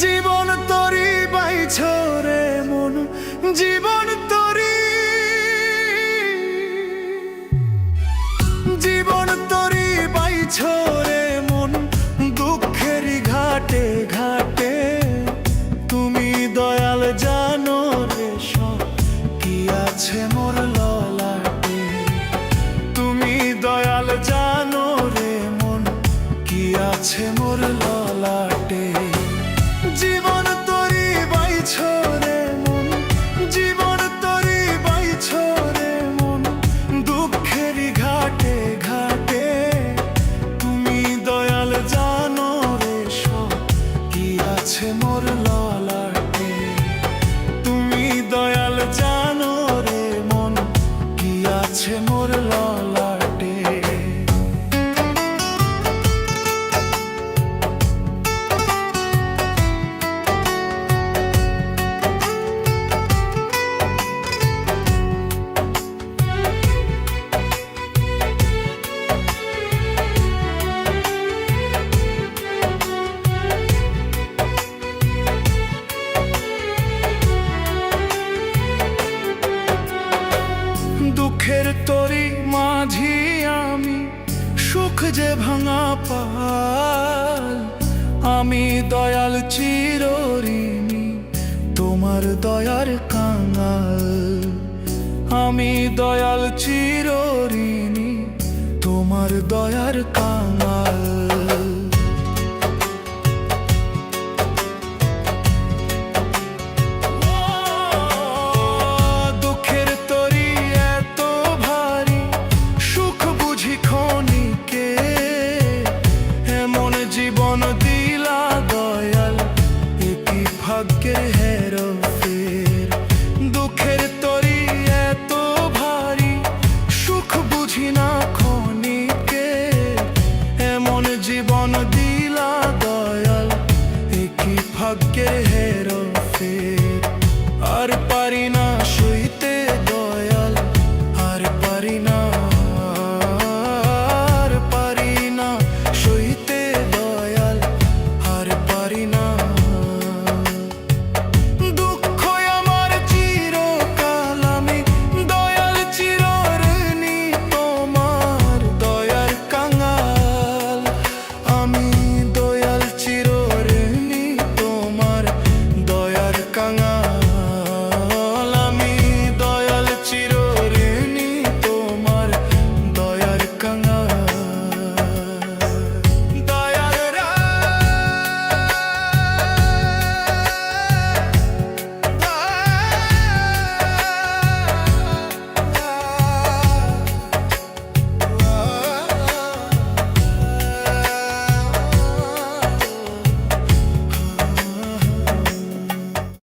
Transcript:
জীবন তরি বাইছো রে মন, জীবন তরি, জীবন তরি বাইছো রে মন, দুঃখের ঘাটে ঘাটে। তুমি দয়াল জানো রে সব কি আছে মোর ললাটে। তুমি দয়াল জানো রে মন কি আছে মোর ললাটে। জীবন তরি বাইছো রে মন, জীবন তরি বাইছো রে মন, দুঃখের ঘাটে ঘাটে। তুমি দয়াল জানো রে সব কি আছে মোর ললাটে। তুমি দয়াল জানো রে মন কি আছে মোর ললাটে। দুঃখের তরি মাঝি আমি, সুখ যে ভাঙা পাল। আমি দয়াল চিরঋণী, তোমার দয়ার কাঙাল। আমি দয়াল চিরঋণী, তোমার দয়ার কাঙাল। জীবন দিলা দয়াল একই ভাগ্যের হেরফের। দুঃখের তরি এত ভারী, সুখ বুঝি না ক্ষণিকে। এমন জীবন দিলা দয়াল একই ভাগ্যের হেরফের। আর